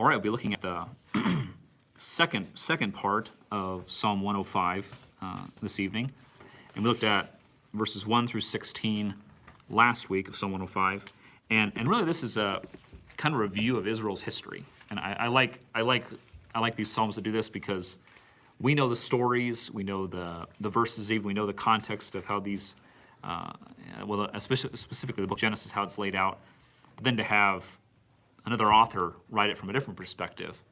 All right, we'll be looking at the second part of Psalm 105 this evening. And we looked at verses 1 through 16 last week of Psalm 105. And really this is a kind of review of Israel's history. And I like these psalms that do this because we know the stories, we know the verses even, we know the context of how these, specifically the book of Genesis, how it's laid out. But then to have another author write it from a different perspective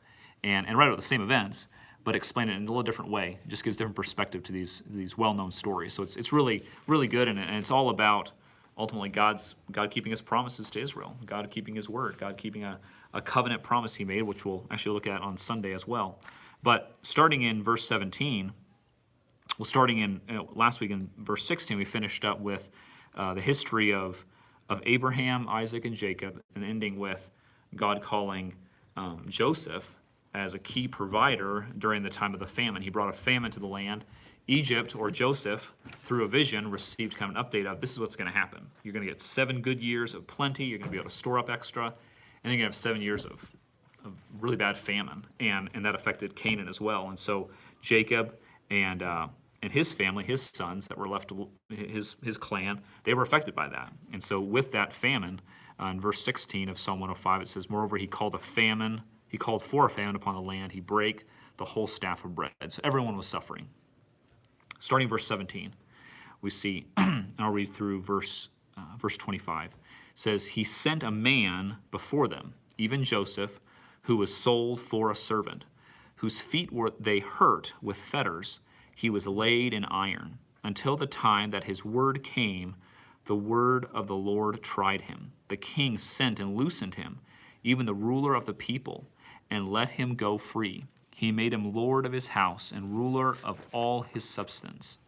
and write about the same events, but explain it in a little different way. It just gives different perspective to these well-known stories. So it's really, really good, and it's all about ultimately God keeping his promises to Israel, God keeping his word, God keeping a covenant promise he made, which we'll actually look at on Sunday as well. But starting in verse 17, last week in verse 16, we finished up with the history of Abraham, Isaac, and Jacob, and ending with God calling Joseph as a key provider during the time of the famine. He brought a famine to the land. Egypt, or Joseph, through a vision, received kind of an update of this is what's going to happen. You're going to get 7 good years of plenty. You're going to be able to store up extra. And then you're going to have 7 years of really bad famine. And that affected Canaan as well. And so Jacob and his family, his sons that were left, his clan, they were affected by that. And so with that famine, in verse 16 of Psalm 105, it says, moreover, he called for a famine upon the land. He brake the whole staff of bread. So everyone was suffering. Starting verse 17, we see, and I'll read through verse 25. It says, he sent a man before them, even Joseph, who was sold for a servant, whose feet were they hurt with fetters. He was laid in iron, until the time that his word came. The word of the Lord tried him. The king sent and loosened him, even the ruler of the people, and let him go free. He made him lord of his house and ruler of all his substance,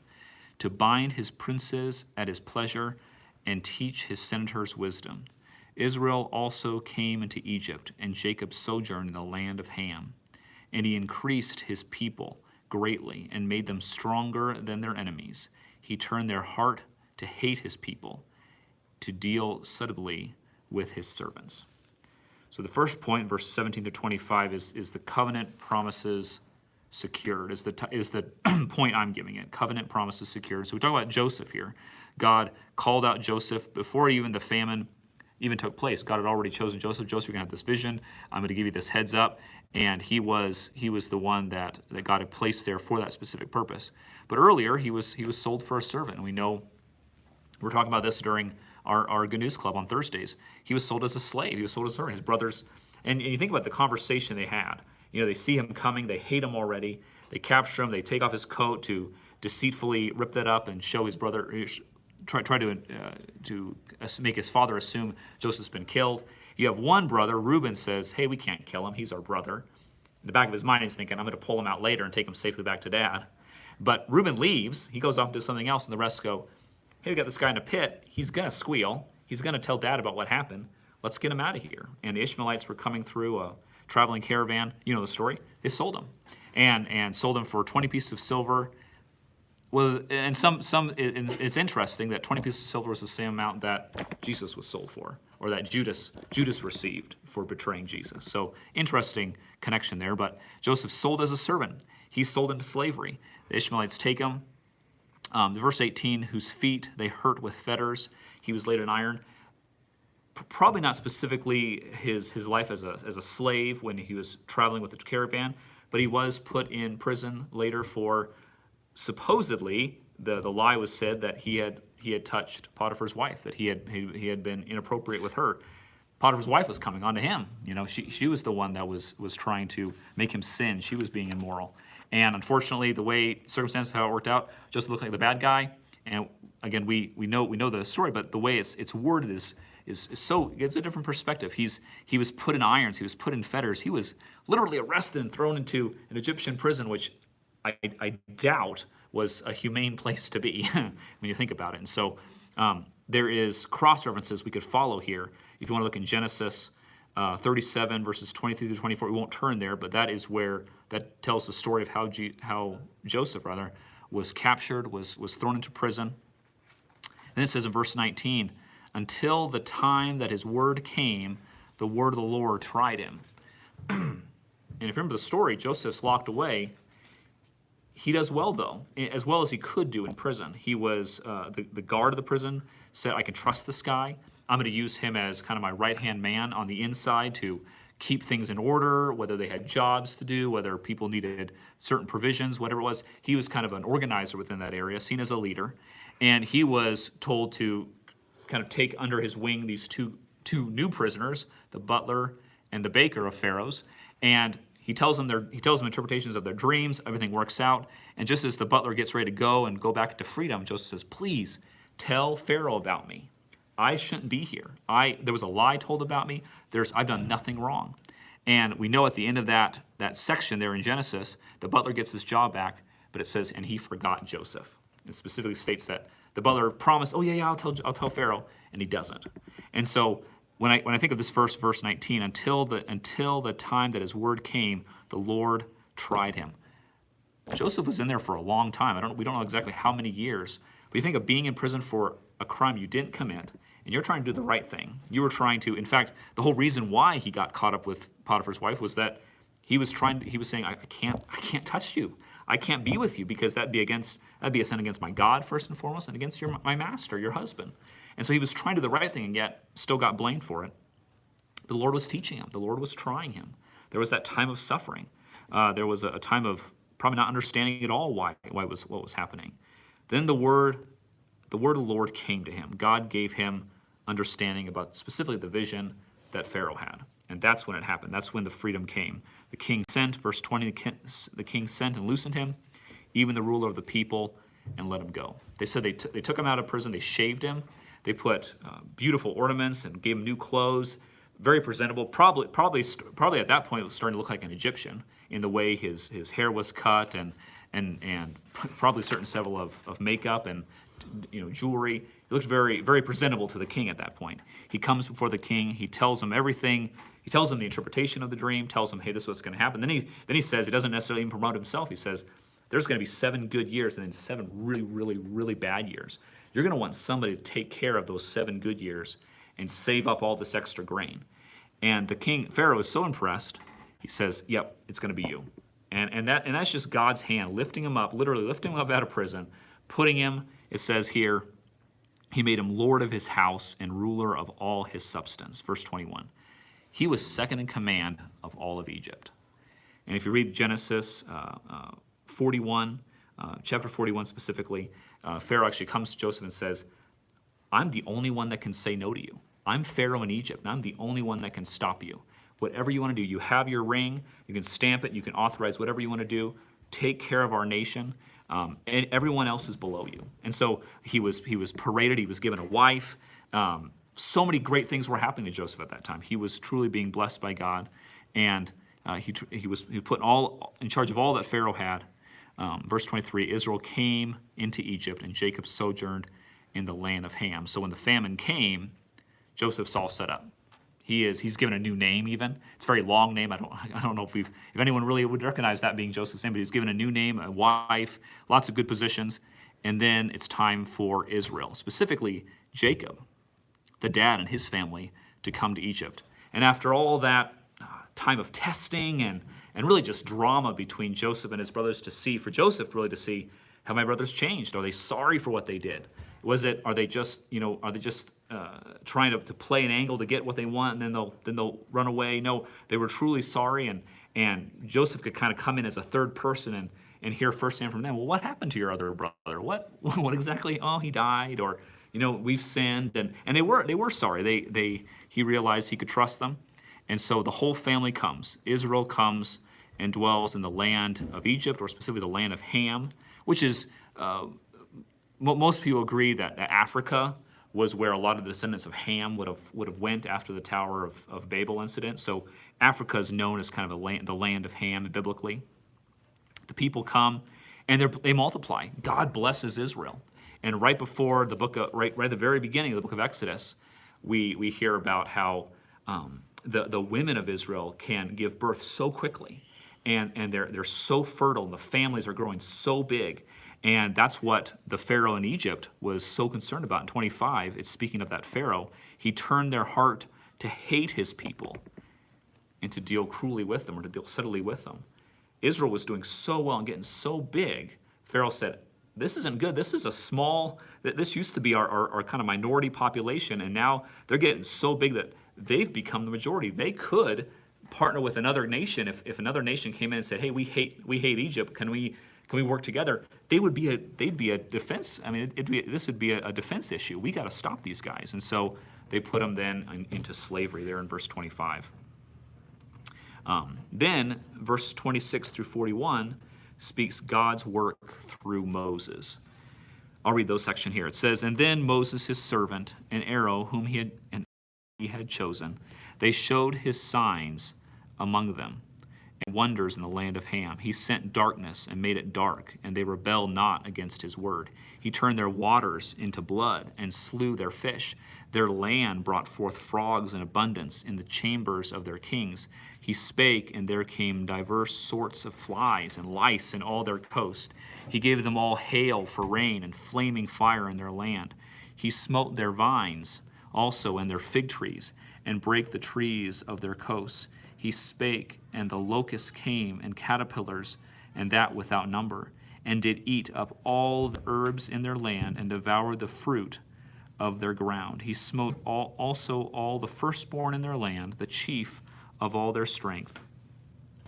to bind his princes at his pleasure and teach his senators wisdom. Israel also came into Egypt, and Jacob sojourned in the land of Ham. And he increased his people greatly and made them stronger than their enemies. He turned their heart to hate his people, to deal suitably with his servants. So the first point, verse 17 to 25, is the covenant promises secured, is the point I'm giving it. Covenant promises secured. So we talk about Joseph here. God called out Joseph before even the famine even took place. God had already chosen Joseph. Joseph, you're going to have this vision. I'm going to give you this heads up. And he was the one that God had placed there for that specific purpose. But earlier, he was sold for a servant. And we know, we're talking about this during our Good News Club on Thursdays. He was sold as a slave. He was sold as a servant. His brothers, and you think about the conversation they had. You know, they see him coming. They hate him already. They capture him. They take off his coat to deceitfully rip that up and show his brother, try to make his father assume Joseph's been killed. You have one brother, Reuben, says, hey, we can't kill him. He's our brother. In the back of his mind, he's thinking, I'm going to pull him out later and take him safely back to dad. But Reuben leaves. He goes off and does something else, and the rest go, hey, we got this guy in a pit. He's going to squeal. He's going to tell dad about what happened. Let's get him out of here. And the Ishmaelites were coming through a traveling caravan. You know the story. They sold him and sold him for 20 pieces of silver. Well, and it's interesting that 20 pieces of silver was the same amount that Jesus was sold for, or that Judas received for betraying Jesus. So interesting connection there. But Joseph sold as a servant. He's sold into slavery. The Ishmaelites take him. Verse 18, whose feet they hurt with fetters. He was laid in iron. Probably not specifically his life as a slave when he was traveling with the caravan, but he was put in prison later for supposedly the lie was said that he had touched Potiphar's wife, that he had been inappropriate with her. Potiphar's wife was coming on to him. You know, she was the one that was trying to make him sin. She was being immoral. And unfortunately, the way circumstances, how it worked out, just looked like the bad guy. And again, we know the story, but the way it's worded is so, it's a different perspective. He was put in irons, he was put in fetters, he was literally arrested and thrown into an Egyptian prison, which I doubt was a humane place to be when you think about it. And so there is cross references we could follow here. If you want to look in Genesis 37 verses 23 to 24, we won't turn there, but that is where that tells the story of how Joseph was captured, was thrown into prison. Then it says in verse 19, until the time that his word came, the word of the Lord tried him. And if you remember the story, Joseph's locked away. He does well, though, as well as he could do in prison. He was the guard of the prison said, I can trust this guy. I'm going to use him as kind of my right-hand man on the inside to keep things in order, whether they had jobs to do, whether people needed certain provisions, whatever it was. He was kind of an organizer within that area, seen as a leader. And he was told to kind of take under his wing these two new prisoners, the butler and the baker of Pharaoh's. And he tells them interpretations of their dreams. Everything works out. And just as the butler gets ready to go back to freedom, Joseph says, please tell Pharaoh about me. I shouldn't be here. There was a lie told about me. I've done nothing wrong. And we know at the end of that section there in Genesis, the butler gets his job back, but it says, and he forgot Joseph. It specifically states that the butler promised, oh yeah, I'll tell Pharaoh, and he doesn't. And so when I think of this verse 19, until the time that his word came, the Lord tried him. Joseph was in there for a long time. We don't know exactly how many years. But you think of being in prison for a crime you didn't commit, and you're trying to do the right thing. You were trying to, in fact, the whole reason why he got caught up with Potiphar's wife was that he was saying, I can't touch you. I can't be with you because that'd be a sin against my God first and foremost, and against my master, your husband. And so he was trying to do the right thing and yet still got blamed for it. The Lord was teaching him. The Lord was trying him. There was that time of suffering. There was a time of probably not understanding at all what was happening. Then the word of the Lord came to him. God gave him understanding about specifically the vision that Pharaoh had. And that's when it happened. That's when the freedom came. The king sent, verse 20, the king sent and loosened him, even the ruler of the people, and let him go. They said they took him out of prison, they shaved him, they put beautiful ornaments and gave him new clothes, very presentable. Probably at that point it was starting to look like an Egyptian in the way his hair was cut and probably certain level of makeup and jewelry. He looked very, very presentable to the king at that point. He comes before the king. He tells him everything. He tells him the interpretation of the dream, tells him, hey, this is what's going to happen. Then he says, he doesn't necessarily even promote himself. He says, there's going to be 7 good years and then 7 really, really, really bad years. You're going to want somebody to take care of those 7 good years and save up all this extra grain. And the king, Pharaoh, is so impressed, he says, yep, it's going to be you. And that's just God's hand lifting him up, literally lifting him up out of prison, putting him, it says here, he made him lord of his house and ruler of all his substance. Verse 21. He was second in command of all of Egypt. And if you read Genesis 41, chapter 41 specifically, Pharaoh actually comes to Joseph and says, I'm the only one that can say no to you. I'm Pharaoh in Egypt, and I'm the only one that can stop you. Whatever you want to do, you have your ring, you can stamp it, you can authorize whatever you want to do, take care of our nation, and everyone else is below you. And so he was paraded, he was given a wife. So many great things were happening to Joseph at that time. He was truly being blessed by God, and he was put all in charge of all that Pharaoh had. Verse 23, Israel came into Egypt, and Jacob sojourned in the land of Ham. So when the famine came, Joseph's all set up. He's given a new name even. It's a very long name. I don't know if anyone really would recognize that being Joseph's name, but he's given a new name, a wife, lots of good positions. And then it's time for Israel, specifically Jacob, the dad and his family, to come to Egypt. And after all that time of testing and really just drama between Joseph and his brothers for Joseph really to see, have my brothers changed? Are they sorry for what they did? Are they just trying to play an angle to get what they want and then they'll run away? No, they were truly sorry, and Joseph could kind of come in as a third person and hear firsthand from them, well, what happened to your other brother? What exactly? Oh, he died, or we've sinned, and they were sorry. He realized he could trust them, and so the whole family comes. Israel comes and dwells in the land of Egypt, or specifically the land of Ham, which is most people agree that Africa was where a lot of the descendants of Ham would have went after the Tower of Babel incident. So Africa is known as kind of the land of Ham biblically. The people come and they multiply. God blesses Israel. And right before the book of, right at the very beginning of the book of Exodus, we hear about how the women of Israel can give birth so quickly, and they're so fertile, and the families are growing so big. And that's what the Pharaoh in Egypt was so concerned about in 25. It's speaking of that Pharaoh. He turned their heart to hate his people and to deal cruelly with them or to deal subtly with them. Israel was doing so well and getting so big, Pharaoh said, this isn't good. This is a small, this used to be our kind of minority population, and now they're getting so big that they've become the majority. They could partner with another nation. If another nation came in and said, hey, we hate Egypt, can we work together? They'd be a defense. I mean, this would be a defense issue. We got to stop these guys. And so they put them then into slavery there in verse 25. Then verse 26 through 41 speaks God's work through Moses. I'll read those section here. It says, and then Moses his servant and Aaron whom he had chosen, they showed his signs among them and wonders in the land of Ham. He sent darkness and made it dark, and they rebelled not against his word. He turned their waters into blood and slew their fish. Their land brought forth frogs in abundance in the chambers of their kings. He spake, and there came divers sorts of flies and lice in all their coast. He gave them all hail for rain and flaming fire in their land. He smote their vines also and their fig trees, and brake the trees of their coasts. He spake, and the locusts came, and caterpillars, and that without number, and did eat up all the herbs in their land, and devoured the fruit of their ground. He smote also all the firstborn in their land, the chief of all their strength.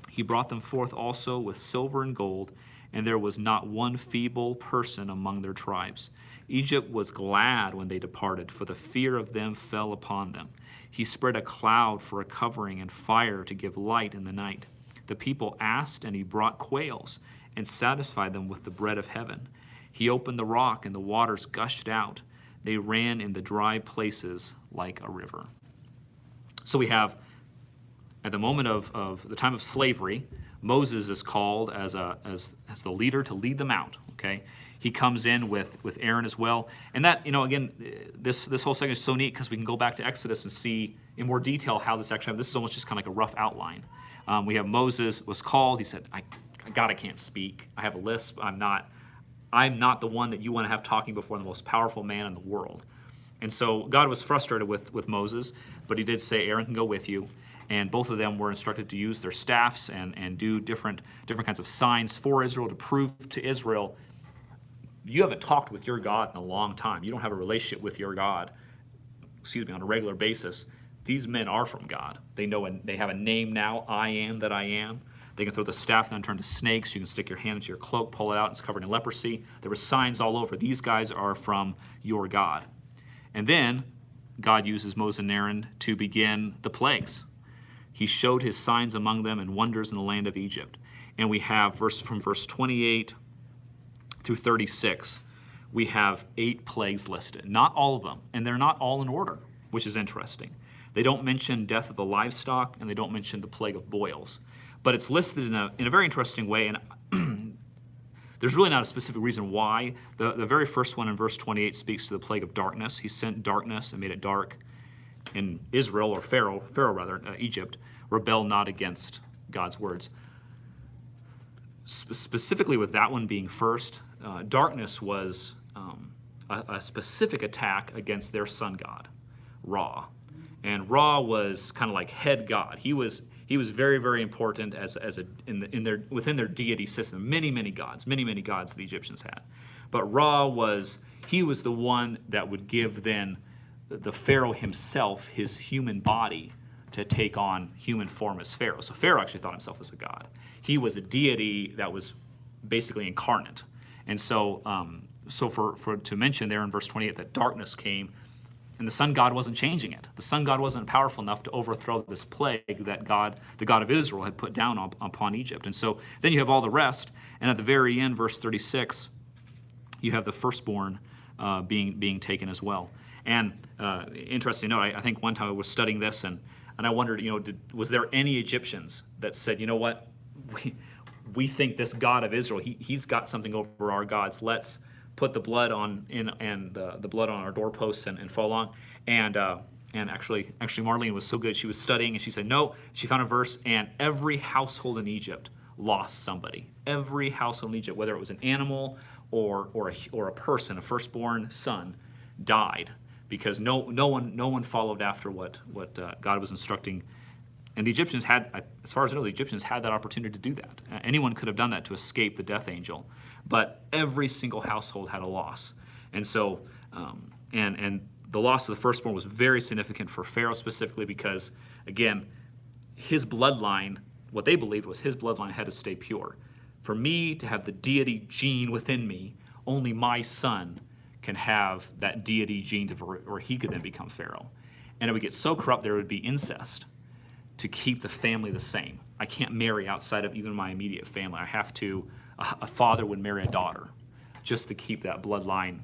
He brought them forth also with silver and gold, and there was not one feeble person among their tribes. Egypt was glad when they departed, for the fear of them fell upon them. He spread a cloud for a covering and fire to give light in the night. The people asked, and he brought quails and satisfied them with the bread of heaven. He opened the rock, and the waters gushed out. They ran in the dry places like a river. So we have, at the moment of the time of slavery, Moses is called as the leader to lead them out. Okay, he comes in with Aaron as well, and that, again, this whole section is so neat because we can go back to Exodus and see in more detail how this actually happened. This is almost just kind of like a rough outline. We have Moses was called. He said, I can't speak. I have a lisp. I'm not the one that you want to have talking before the most powerful man in the world. And so God was frustrated with Moses, but he did say, Aaron can go with you. And both of them were instructed to use their staffs and do different kinds of signs for Israel to prove to Israel, you haven't talked with your God in a long time. You don't have a relationship with your God, on a regular basis. These men are from God. They know, and they have a name now, I am that I am. They can throw the staff and turn to snakes. You can stick your hand into your cloak, pull it out, it's covered in leprosy. There were signs all over. These guys are from your God. And then God uses Moses and Aaron to begin the plagues. He showed his signs among them and wonders in the land of Egypt. And we have from verse 28 through 36, we have 8 plagues listed. Not all of them, and they're not all in order, which is interesting. They don't mention death of the livestock, and they don't mention the plague of boils. But it's listed in a very interesting way, and there's really not a specific reason why. The very first one in verse 28 speaks to the plague of darkness. He sent darkness and made it dark. In Israel, or Pharaoh rather, Egypt, rebelled not against God's words. Specifically with that one being first, darkness was a specific attack against their sun god, Ra. And Ra was kind of like head god. He was very, very important within their deity system. Many gods the Egyptians had. But Ra was the one that would give then the Pharaoh himself his human body to take on human form as Pharaoh. So Pharaoh actually thought himself as a god. He was a deity that was basically incarnate. And so for to mention there in verse 28 that darkness came, and the sun god wasn't changing it. The sun god wasn't powerful enough to overthrow this plague that the God of Israel, had put down upon Egypt. And so then you have all the rest, and at the very end, verse 36, you have the firstborn being taken as well. And interesting note, I think one time I was studying this, and I wondered, was there any Egyptians that said, you know what, we think this God of Israel, he's got something over our gods. Let's put the blood on the blood on our doorposts and follow along. And actually Marlene was so good. She was studying, and she said no. She found a verse, and every household in Egypt lost somebody. Every household in Egypt, whether it was an animal or a person, a firstborn son, died, because no one followed after what God was instructing And the Egyptians had, as far as I know, the Egyptians had that opportunity to do that. Anyone could have done that to escape the death angel. But every single household had a loss. And so, and the loss of the firstborn was very significant for Pharaoh specifically because, again, his bloodline, what they believed was his bloodline had to stay pure. For me to have the deity gene within me, only my son can have that deity gene where he could then become Pharaoh. And it would get so corrupt there would be incest to keep the family the same. I can't marry outside of even my immediate family. I have to, a father would marry a daughter just to keep that bloodline.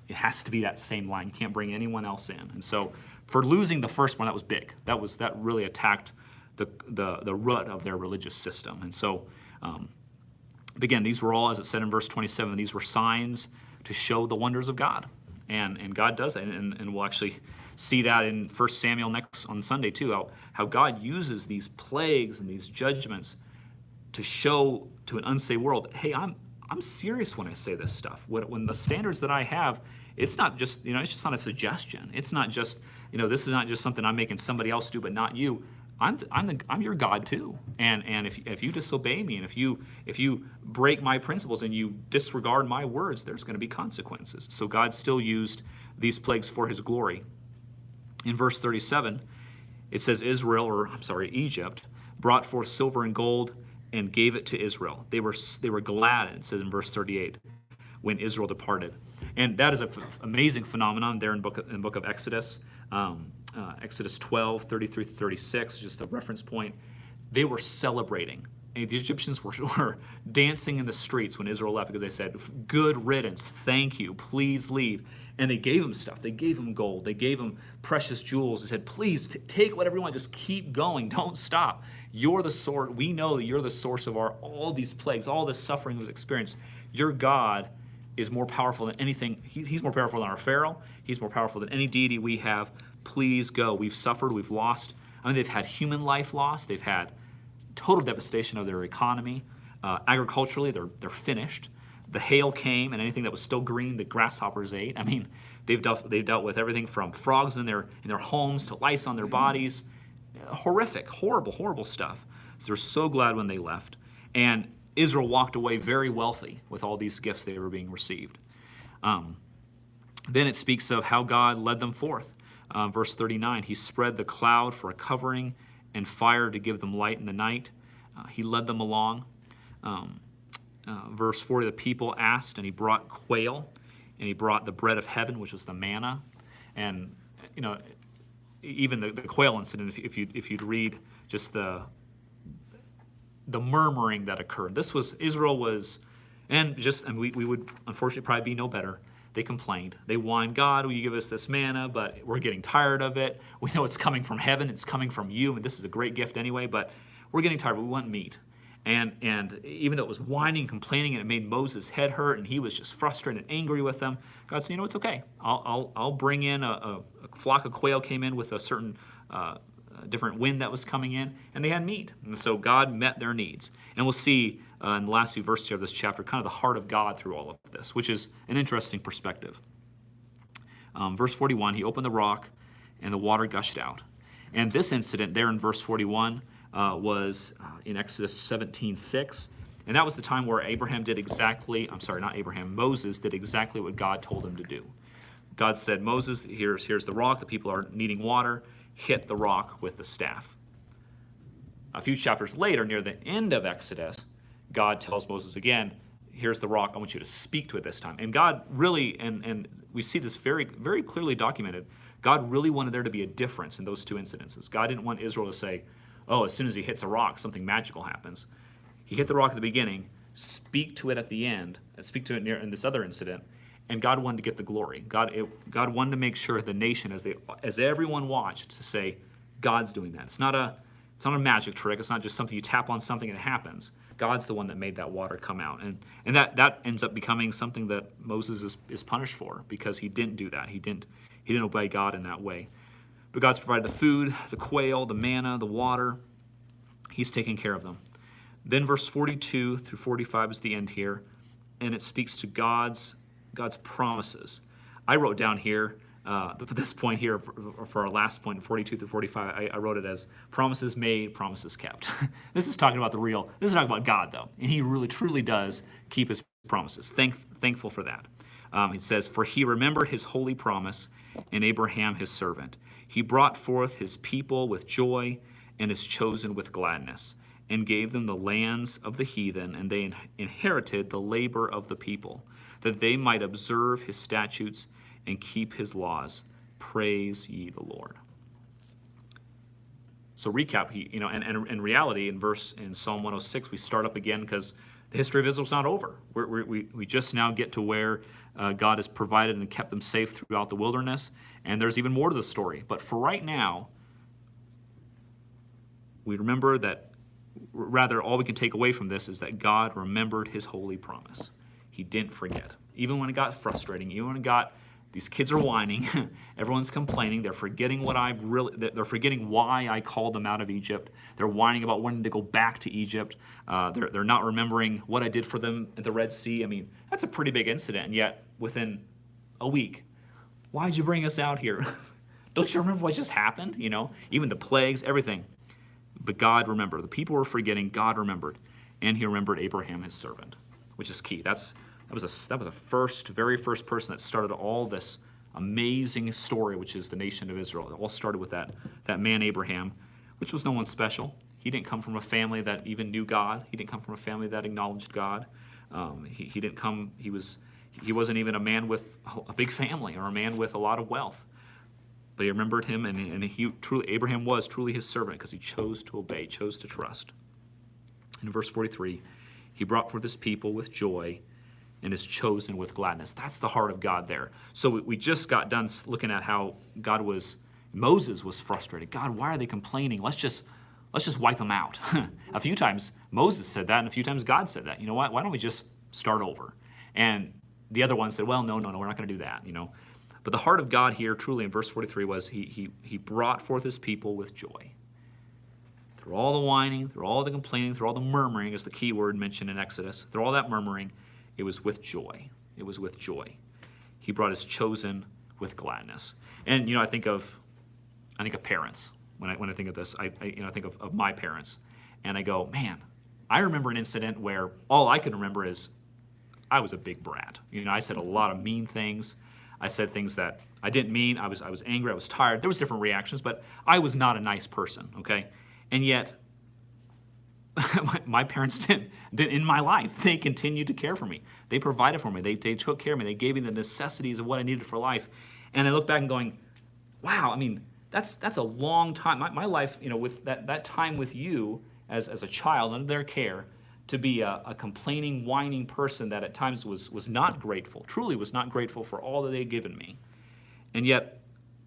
It has to be that same line. You can't bring anyone else in. And so for losing the first one, that was big. That really attacked the root of their religious system. And so, again, these were all, as it said in verse 27, these were signs to show the wonders of God. And God does that. And we'll actually see that in 1 Samuel next on Sunday too, how God uses these plagues and these judgments to show to an unsaved world, hey, I'm serious when I say this stuff. When the standards that I have, it's not just, it's just not a suggestion. It's not just, this is not just something I'm making somebody else do, but not you. I'm your God too. And if you disobey me and if you break my principles and you disregard my words, there's going to be consequences. So God still used these plagues for his glory. In verse 37, it says Egypt brought forth silver and gold and gave it to Israel. They were glad, it says in verse 38, when Israel departed. And that is an amazing phenomenon there in book of Exodus. Exodus 12, 33 to 36, just a reference point. They were celebrating. And the Egyptians were dancing in the streets when Israel left because they said, good riddance, thank you, please leave. And they gave them stuff. They gave them gold. They gave them precious jewels. They said, please take whatever you want. Just keep going. Don't stop. You're the source. We know that you're the source of all these plagues, all this suffering we've experienced. Your God is more powerful than anything. He's more powerful than our Pharaoh. He's more powerful than any deity we have. Please go. We've suffered. We've lost. They've had human life lost. They've had total devastation of their economy. Agriculturally, they're finished. The hail came, and anything that was still green, the grasshoppers ate. They've dealt with everything from frogs in their homes to lice on their bodies. Horrific, horrible stuff. So they're so glad when they left. And Israel walked away very wealthy with all these gifts they were being received. Then it speaks of how God led them forth. Verse 39, he spread the cloud for a covering and fire to give them light in the night. He led them along. Verse 40, the people asked, and he brought quail, and he brought the bread of heaven, which was the manna. And, even the quail incident, if you'd read just the murmuring that occurred. Israel was, and we would unfortunately probably be no better. They complained. They whined, God, will you give us this manna? But we're getting tired of it. We know it's coming from heaven. It's coming from you, and this is a great gift anyway, but we're getting tired. We want meat. And even though it was whining, complaining, and it made Moses' head hurt, and he was just frustrated and angry with them, God said, it's okay. I'll bring in a flock of quail came in with a certain different wind that was coming in, and they had meat. And so God met their needs. And we'll see in the last few verses of this chapter kind of the heart of God through all of this, which is an interesting perspective. Verse 41, he opened the rock, and the water gushed out. And this incident there in verse 41 was in Exodus 17:6. And that was the time where Moses did exactly what God told him to do. God said, Moses, here's the rock. The people are needing water. Hit the rock with the staff. A few chapters later, near the end of Exodus, God tells Moses again, here's the rock. I want you to speak to it this time. And God really, and we see this very, very clearly documented, God really wanted there to be a difference in those two incidences. God didn't want Israel to say, as soon as he hits a rock, something magical happens. He hit the rock at the beginning, speak to it at the end, and speak to it in this other incident, and God wanted to get the glory. God wanted to make sure the nation, as everyone watched, to say, God's doing that. It's not a magic trick. It's not just something you tap on something and it happens. God's the one that made that water come out. And that ends up becoming something that Moses is punished for because he didn't do that. He didn't obey God in that way. But God's provided the food, the quail, the manna, the water. He's taking care of them. Then verse 42 through 45 is the end here, and it speaks to God's promises. I wrote down here But this point here, for our last point, 42 through 45, I wrote it as promises made, promises kept. This is talking about this is talking about God, though. And he really, truly does keep his promises. Thankful for that. It says, for he remembered his holy promise in Abraham his servant. He brought forth his people with joy and his chosen with gladness, and gave them the lands of the heathen, and they inherited the labor of the people, that they might observe his statutes and keep his laws. Praise ye the Lord. So recap, and in reality, in Psalm 106, we start up again because the history of Israel's not over. We just now get to where God has provided and kept them safe throughout the wilderness, and there's even more to the story. But for right now, we remember that, rather, all we can take away from this is that God remembered his holy promise. He didn't forget. Even when it got frustrating, even when these kids are whining, everyone's complaining, they're forgetting they're forgetting why I called them out of Egypt. They're whining about wanting to go back to Egypt. They're not remembering what I did for them at the Red Sea. I mean, that's a pretty big incident, and yet within a week, why'd you bring us out here? Don't you remember what just happened? Even the plagues, everything. But God remembered. The people were forgetting, God remembered. And he remembered Abraham, his servant, which is key. That was a very first person that started all this amazing story, which is the nation of Israel. It all started with that man Abraham, which was no one special. He didn't come from a family that even knew God. He didn't come from a family that acknowledged God. He wasn't even a man with a big family or a man with a lot of wealth. But he remembered him, and Abraham was truly his servant because he chose to obey, chose to trust. In verse 43, he brought forth his people with joy and is chosen with gladness. That's the heart of God there. So we just got done looking at how Moses was frustrated. God, why are they complaining? Let's just wipe them out. A few times Moses said that, and a few times God said that. You know what? Why don't we just start over? And the other one said, well, no, we're not going to do that, But the heart of God here, truly, in verse 43, was he brought forth his people with joy. Through all the whining, through all the complaining, through all the murmuring, is the key word mentioned in Exodus. Through all that murmuring, it was with joy. It was with joy. He brought his chosen with gladness. And I think of parents when I think of this. I think of my parents, and I go, man, I remember an incident where all I can remember is I was a big brat. I said a lot of mean things. I said things that I didn't mean. I was angry. I was tired. There was different reactions, but I was not a nice person, okay? And yet, my parents didn't in my life. They continued to care for me. They provided for me. They took care of me. They gave me the necessities of what I needed for life. And I look back and going, wow, I mean, that's a long time. My life, with that time with you as a child under their care, to be a complaining, whining person that at times was not grateful, truly was not grateful for all that they had given me. And yet,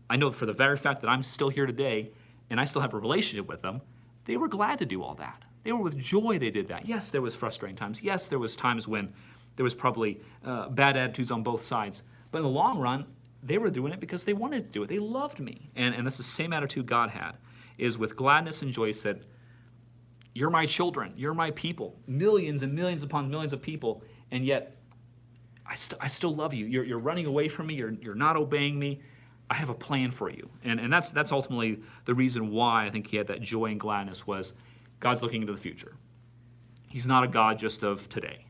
I know for the very fact that I'm still here today and I still have a relationship with them, they were glad to do all that. They were with joy they did that. Yes, there was frustrating times. Yes, there was times when there was probably bad attitudes on both sides. But in the long run, they were doing it because they wanted to do it. They loved me. And that's the same attitude God had, is with gladness and joy said, you're my children, you're my people, millions and millions upon millions of people, and yet I still love you. You're running away from me, you're not obeying me. I have a plan for you. And that's ultimately the reason why I think he had that joy and gladness, was God's looking into the future. He's not a God just of today,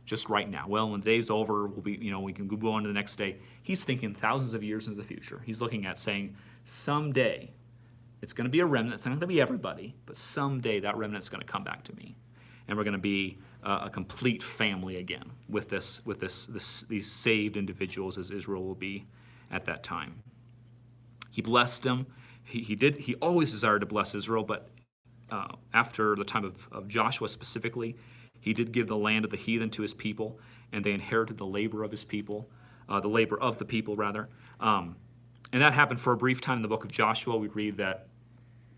just right now. Well, when the day's over, we can go on to the next day. He's thinking thousands of years into the future. He's looking at saying, someday, it's going to be a remnant. It's not going to be everybody, but someday that remnant's going to come back to me, and we're going to be a complete family again with these saved individuals, as Israel will be at that time. He blessed them. He always desired to bless Israel, but after the time of Joshua specifically, he did give the land of the heathen to his people, and they inherited the labor of his people, the labor of the people rather. And that happened for a brief time in the book of Joshua. We read that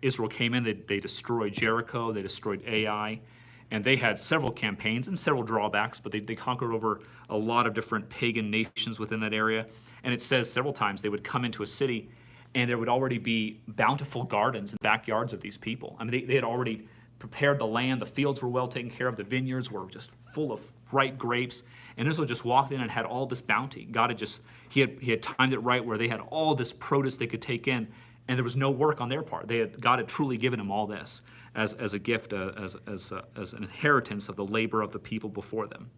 Israel came in, they destroyed Jericho, they destroyed Ai, and they had several campaigns and several drawbacks, but they conquered over a lot of different pagan nations within that area. And it says several times they would come into a city and there would already be bountiful gardens and backyards of these people. I mean, they had already prepared the land, the fields were well taken care of, the vineyards were just full of ripe grapes. And Israel just walked in and had all this bounty. God had just, he had timed it right where they had all this produce they could take in, and there was no work on their part. God had truly given them all this as a gift, as an inheritance of the labor of the people before them.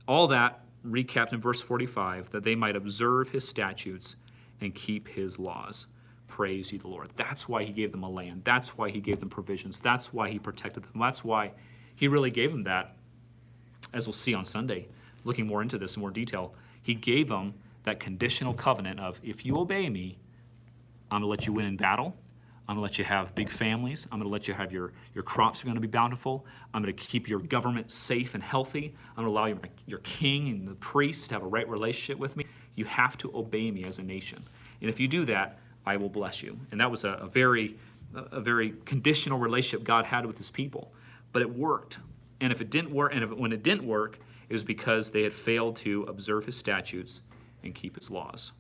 All that recapped in verse 45, that they might observe his statutes and keep his laws. Praise ye the Lord. That's why he gave them a land. That's why he gave them provisions. That's why he protected them. That's why he really gave them that, as we'll see on Sunday, looking more into this in more detail. He gave them that conditional covenant of, if you obey me, I'm going to let you win in battle. I'm going to let you have big families. I'm going to let you have your crops are going to be bountiful. I'm going to keep your government safe and healthy. I'm going to allow your king and the priests to have a right relationship with me. You have to obey me as a nation. And if you do that, I will bless you. And that was a very conditional relationship God had with his people. But it worked. And if it didn't work, when it didn't work, it was because they had failed to observe his statutes and keep his laws.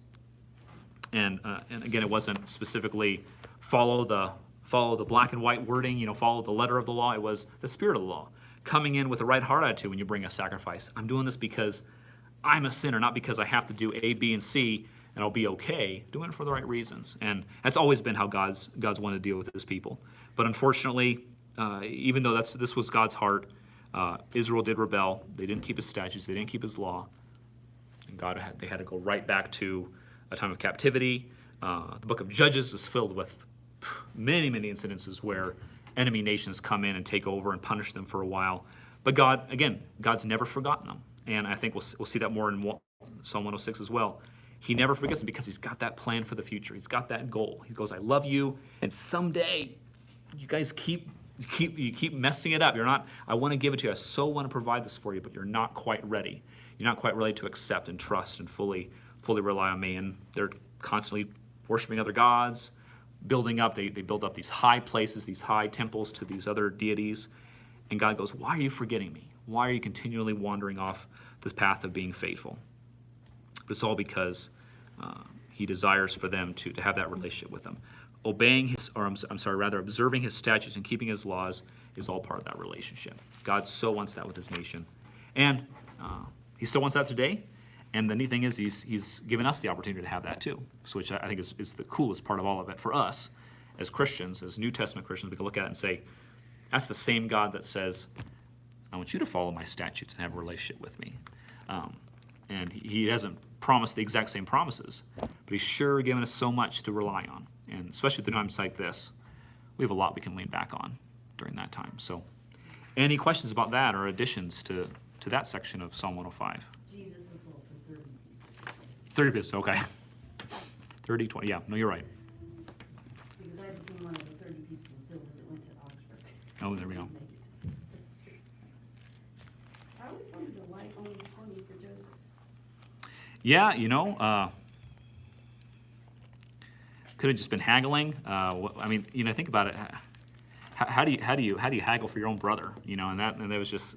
And again, it wasn't specifically follow the black and white wording, follow the letter of the law. It was the spirit of the law. Coming in with the right heart attitude when you bring a sacrifice. I'm doing this because I'm a sinner, not because I have to do A, B, and C, and I'll be okay. Doing it for the right reasons. And that's always been how God's wanted to deal with his people. But unfortunately, even though this was God's heart, Israel did rebel. They didn't keep his statutes. They didn't keep his law. And they had to go right back to a time of captivity. The book of Judges is filled with many, many incidences where enemy nations come in and take over and punish them for a while. But God's never forgotten them. And I think we'll see that more in Psalm 106 as well. He never forgets them because he's got that plan for the future. He's got that goal. He goes, I love you, and someday you guys keep messing it up. I want to give it to you. I so want to provide this for you, but you're not quite ready. You're not quite ready to accept and trust and fully rely on me. And they're constantly worshiping other gods, building up. They build up these high places, these high temples to these other deities. And God goes, why are you forgetting me? Why are you continually wandering off the path of being faithful? But it's all because he desires for them to have that relationship with him. Observing his statutes and keeping his laws is all part of that relationship. God so wants that with his nation. And he still wants that today. And the neat thing is he's given us the opportunity to have that too, which I think is the coolest part of all of it. For us, as Christians, as New Testament Christians, we can look at it and say, that's the same God that says, I want you to follow my statutes and have a relationship with me. And he hasn't promised the exact same promises, but he's sure given us so much to rely on. And especially through times like this, we have a lot we can lean back on during that time. So any questions about that or additions to that section of Psalm 105? Jesus was sold for 30 pieces. 30 pieces, okay. 30, 20, yeah, no, you're right. Because I became one of the 30 pieces of silver that went to Augsburg. Oh, there we go. I always wondered why only 20 for Joseph. Yeah, could have just been haggling. Think about it. How do you haggle for your own brother? And there was just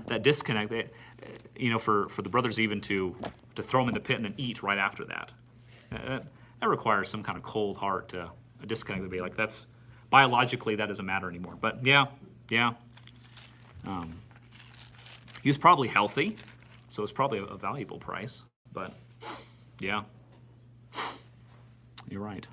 that disconnect. For the brothers even to throw him in the pit and then eat right after that. That requires some kind of cold heart to a disconnect to be like, that's biologically that doesn't matter anymore. But yeah. He was probably healthy, so it's probably a valuable price. But yeah, you're right.